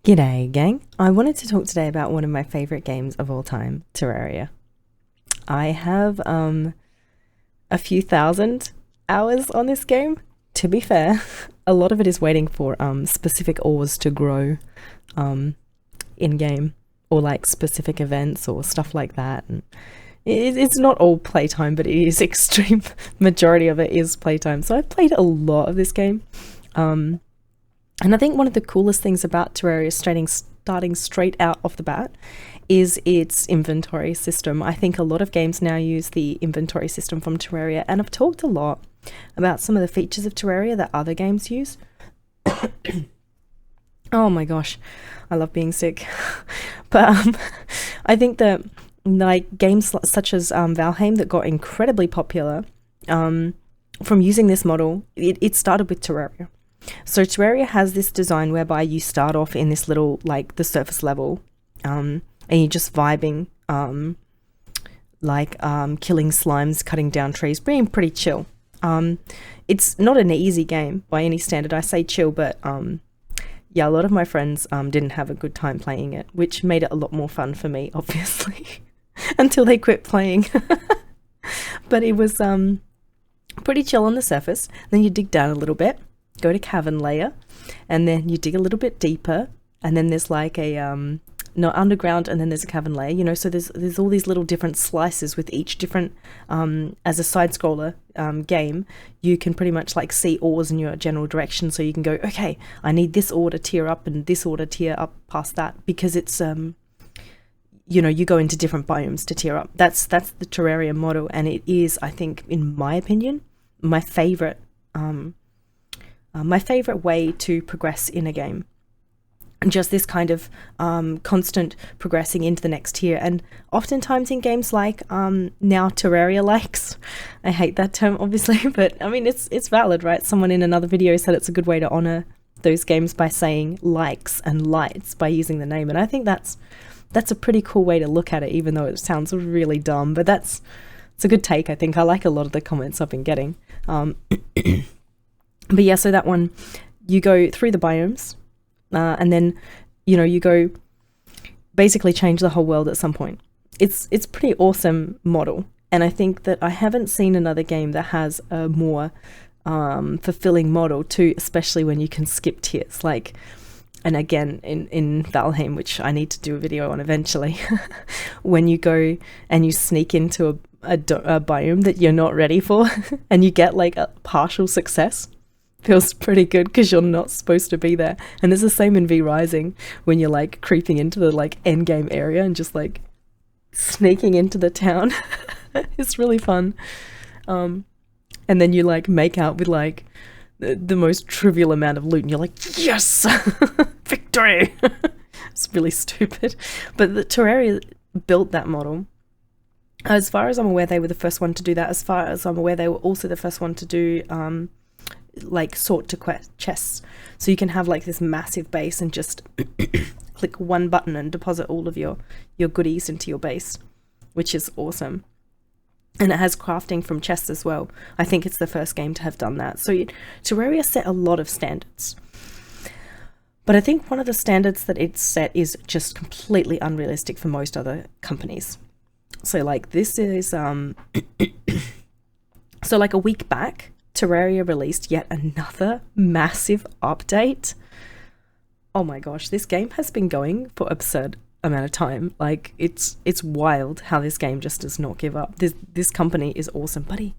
G'day, gang. I wanted to talk today about one of my favorite games of all time, Terraria. I have a few thousand hours on this game. To be fair, a lot of it is waiting for specific ores to grow in game, or like specific events or stuff like that. And it's not all playtime, but it is extreme. Majority of it is playtime. So I've played a lot of this game. And I think one of the coolest things about Terraria starting straight out off the bat is its inventory system. I think a lot of games now use the inventory system from Terraria, and I've talked a lot about some of the features of Terraria that other games use. Oh my gosh, I love being sick. But I think that like games such as Valheim that got incredibly popular from using this model, it started with Terraria. So Terraria has this design whereby you start off in this little, like, the surface level, and you're just vibing, killing slimes, cutting down trees, being pretty chill. It's not an easy game by any standard. I say chill, but yeah, a lot of my friends didn't have a good time playing it, which made it a lot more fun for me, obviously, until they quit playing. But it was pretty chill on the surface. Then you dig down a little bit, go to cavern layer, and then you dig a little bit deeper, and then there's like a underground, and then there's a cavern layer, you know. So there's all these little different slices with each different as a side scroller game. You can pretty much like see ores in your general direction, so you can go, okay, I need this ore to tier up and this ore to tier up past that, because it's you know, you go into different biomes to tier up. That's the Terraria model, and it is, I think, in my opinion, my favorite way to progress in a game. And just this kind of constant progressing into the next tier. And oftentimes in games like now Terraria likes, I hate that term obviously, but I mean it's valid, right? Someone in another video said it's a good way to honor those games by saying likes and lights by using the name, and I think that's a pretty cool way to look at it, even though it sounds really dumb. But it's a good take. I think I like a lot of the comments I've been getting. But yeah, so that one, you go through the biomes, and then, you know, you go basically change the whole world at some point. It's pretty awesome model, and I think that I haven't seen another game that has a more fulfilling model too, especially when you can skip tiers. Like, and again, in Valheim, which I need to do a video on eventually, when you go and you sneak into a biome that you're not ready for, and you get like a partial success, feels pretty good because you're not supposed to be there. And it's the same in V Rising, when you're like creeping into the like end game area and just like sneaking into the town. It's really fun. And then you like make out with like the most trivial amount of loot, and you're like, yes, victory. It's really stupid, but the Terraria built that model. As far as I'm aware, they were the first one to do that. As far as I'm aware, they were also the first one to do like sort to chests, so you can have like this massive base and just click one button and deposit all of your goodies into your base, which is awesome. And it has crafting from chests as well. I think it's the first game to have done that. So Terraria set a lot of standards, but I think one of the standards that it's set is just completely unrealistic for most other companies. So like this is so like a week back, Terraria released yet another massive update. Oh my gosh, this game has been going for absurd amount of time. Like it's wild how this game just does not give up. This company is awesome, buddy.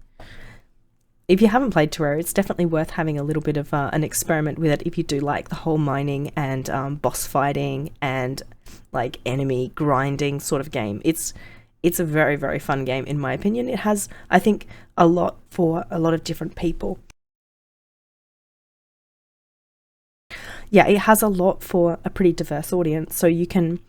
If you haven't played Terraria, it's definitely worth having a little bit of an experiment with it if you do like the whole mining and boss fighting and like enemy grinding sort of game. It's a very, very fun game, in my opinion. It has, I think, a lot for a lot of different people. Yeah, it has a lot for a pretty diverse audience. So you can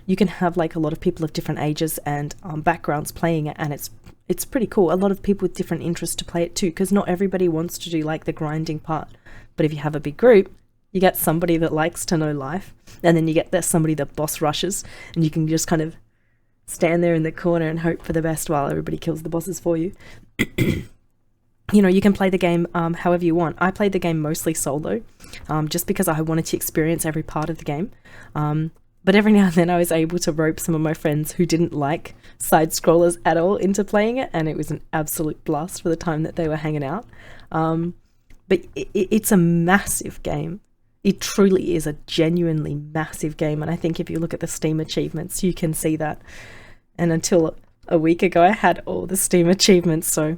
have like a lot of people of different ages and backgrounds playing it, and it's pretty cool. A lot of people with different interests to play it too, because not everybody wants to do like the grinding part. But if you have a big group, you get somebody that likes to know life, and then you get somebody that boss rushes, and you can just kind of stand there in the corner and hope for the best while everybody kills the bosses for you. you know, you can play the game however you want. I played the game mostly solo, just because I wanted to experience every part of the game. But every now and then I was able to rope some of my friends who didn't like side scrollers at all into playing it, and it was an absolute blast for the time that they were hanging out. But it's a massive game. It truly is a genuinely massive game, and I think if you look at the Steam achievements, you can see that. And until a week ago, I had all the Steam achievements, so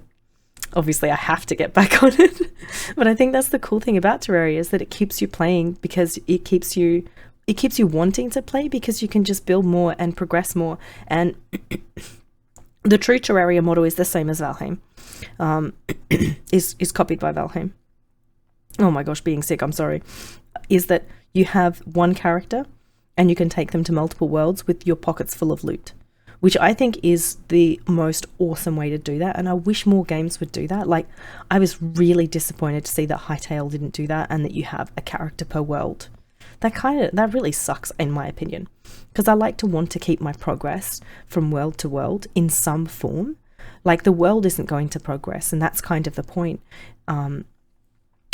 obviously I have to get back on it. But I think that's the cool thing about Terraria, is that it keeps you playing, because it keeps you wanting to play, because you can just build more and progress more. And the true Terraria model is the same as Valheim, is copied by Valheim. Oh my gosh, being sick, I'm sorry. Is that you have one character and you can take them to multiple worlds with your pockets full of loot, which I think is the most awesome way to do that. And I wish more games would do that. Like, I was really disappointed to see that Hytale didn't do that, and that you have a character per world. That really sucks, in my opinion, because I like to want to keep my progress from world to world in some form. Like, the world isn't going to progress, and that's kind of the point.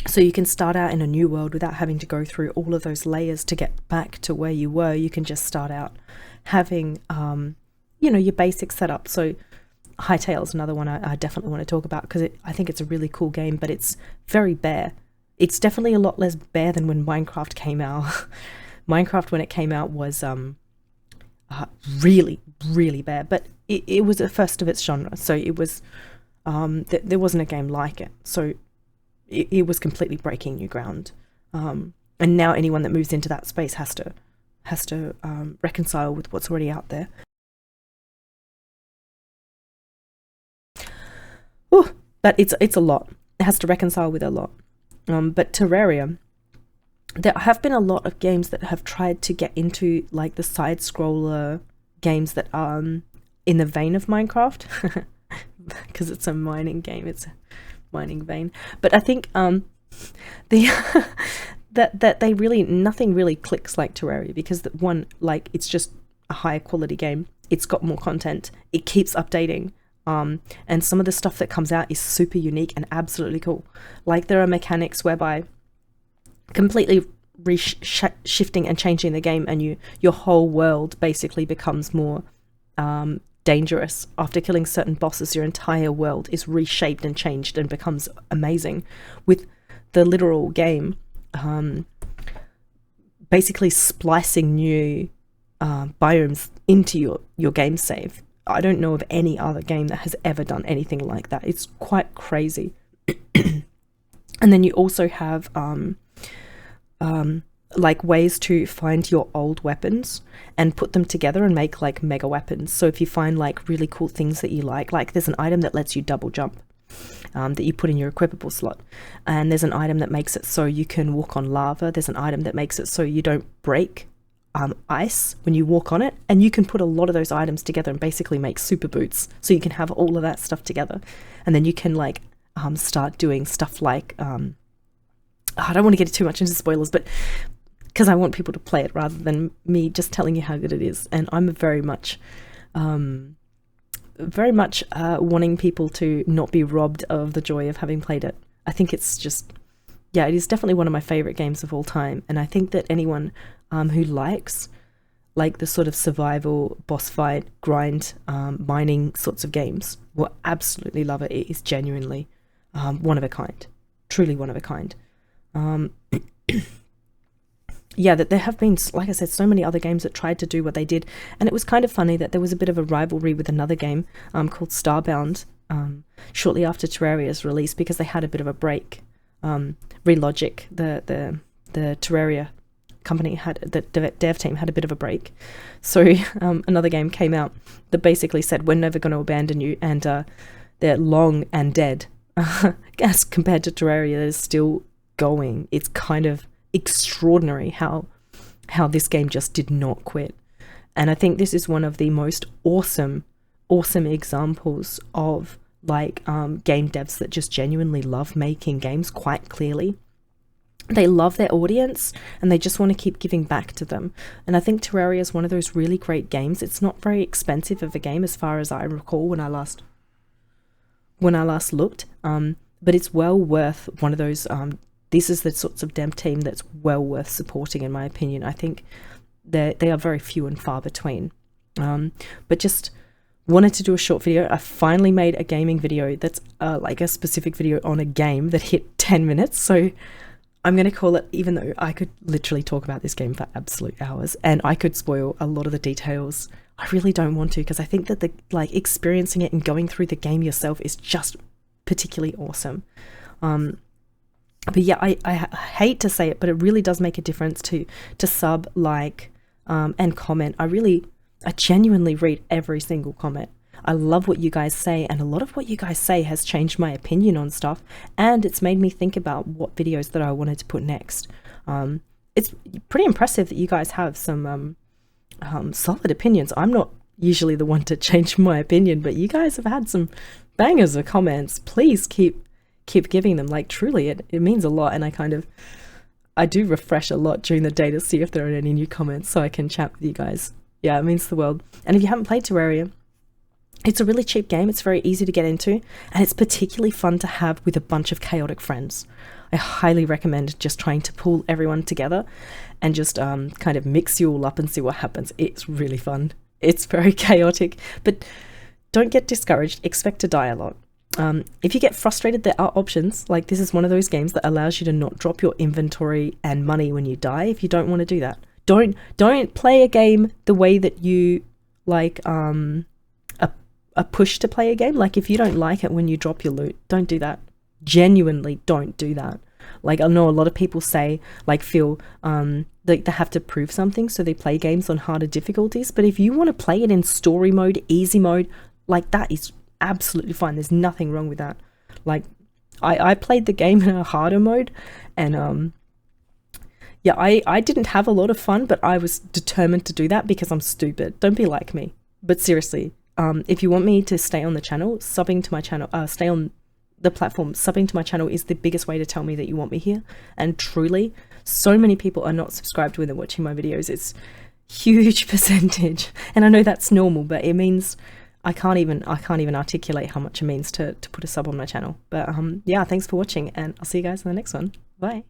So you can start out in a new world without having to go through all of those layers to get back to where you were. You can just start out having, you know, your basic setup. So Hytale is another one I definitely want to talk about, because I think it's a really cool game, but it's very bare. It's definitely a lot less bare than when Minecraft came out. Minecraft, when it came out, was really, really bare, but it was the first of its genre. So it was, there wasn't a game like it. So it was completely breaking new ground. And now anyone that moves into that space has to reconcile with what's already out there. Ooh, but it's a lot. It has to reconcile with a lot. But Terraria, there have been a lot of games that have tried to get into like the side scroller games that are in the vein of Minecraft, because it's a mining game. It's a mining vein. But I think the that they really, nothing really clicks like Terraria, because one, like, it's just a higher quality game. It's got more content. It keeps updating. And some of the stuff that comes out is super unique and absolutely cool. Like, there are mechanics whereby completely shifting and changing the game, and your whole world basically becomes more dangerous. After killing certain bosses, your entire world is reshaped and changed and becomes amazing, with the literal game basically splicing new biomes into your game save. I don't know of any other game that has ever done anything like that. It's quite crazy. And then you also have like ways to find your old weapons and put them together and make like mega weapons. So if you find like really cool things that you like there's an item that lets you double jump that you put in your equipable slot, and there's an item that makes it so you can walk on lava. There's an item that makes it so you don't break ice when you walk on it, and you can put a lot of those items together and basically make super boots. So you can have all of that stuff together, and then you can like start doing stuff like I don't want to get too much into spoilers, but because I want people to play it rather than me just telling you how good it is. And I'm very much wanting people to not be robbed of the joy of having played it. I think it's just, yeah, it is definitely one of my favorite games of all time. And I think that anyone who likes like the sort of survival, boss fight, grind, mining sorts of games will absolutely love it. It is genuinely one of a kind, truly one of a kind. Yeah, that there have been, like I said, so many other games that tried to do what they did, and it was kind of funny that there was a bit of a rivalry with another game called Starbound shortly after Terraria's release, because they had a bit of a break. Relogic, the Terraria company, the dev team had a bit of a break, so another game came out that basically said, we're never going to abandon you, and they're long and dead as compared to Terraria that is still going. It's kind of extraordinary how this game just did not quit. And I think this is one of the most awesome examples of like game devs that just genuinely love making games quite clearly. They love their audience and they just want to keep giving back to them. And I think Terraria is one of those really great games. It's not very expensive of a game as far as I recall when I last looked. but it's well worth one of those. This is the sorts of dev team that's well worth supporting, in my opinion. I think they are very few and far between. But just wanted to do a short video. I finally made a gaming video that's like a specific video on a game that hit 10 minutes. So I'm going to call it, even though I could literally talk about this game for absolute hours and I could spoil a lot of the details, I really don't want to, because I think that the experiencing it and going through the game yourself is just particularly awesome. But yeah, I hate to say it, but it really does make a difference to sub, like, and comment. I genuinely read every single comment. I love what you guys say, and a lot of what you guys say has changed my opinion on stuff, and it's made me think about what videos that I wanted to put next. It's pretty impressive that you guys have some solid opinions. I'm not usually the one to change my opinion, but you guys have had some bangers of comments. Please keep giving them. Like, truly, it means a lot, and I do refresh a lot during the day to see if there are any new comments so I can chat with you guys. Yeah, it means the world. And if you haven't played Terraria, it's a really cheap game. It's very easy to get into, and it's particularly fun to have with a bunch of chaotic friends. I highly recommend just trying to pull everyone together and just kind of mix you all up and see what happens. It's really fun. It's very chaotic, but don't get discouraged. Expect to die a lot. If you get frustrated, there are options. Like, this is one of those games that allows you to not drop your inventory and money when you die if you don't want to do that. Don't play a game the way that you like a push to play a game. Like, if you don't like it when you drop your loot, don't do that. Genuinely don't do that. Like, I know a lot of people say, like, feel like they have to prove something, so they play games on harder difficulties. But if you want to play it in story mode, easy mode, like, that is absolutely fine. There's nothing wrong with that. Like, I played the game in a harder mode, and yeah, I didn't have a lot of fun, but I was determined to do that because I'm stupid. Don't be like me. But seriously, if you want me to stay on the channel, subbing to my channel, stay on the platform, subbing to my channel is the biggest way to tell me that you want me here. And truly, so many people are not subscribed when they're watching my videos. It's huge percentage, and I know that's normal, but it means I can't even articulate how much it means to put a sub on my channel. But yeah, thanks for watching, and I'll see you guys in the next one. Bye.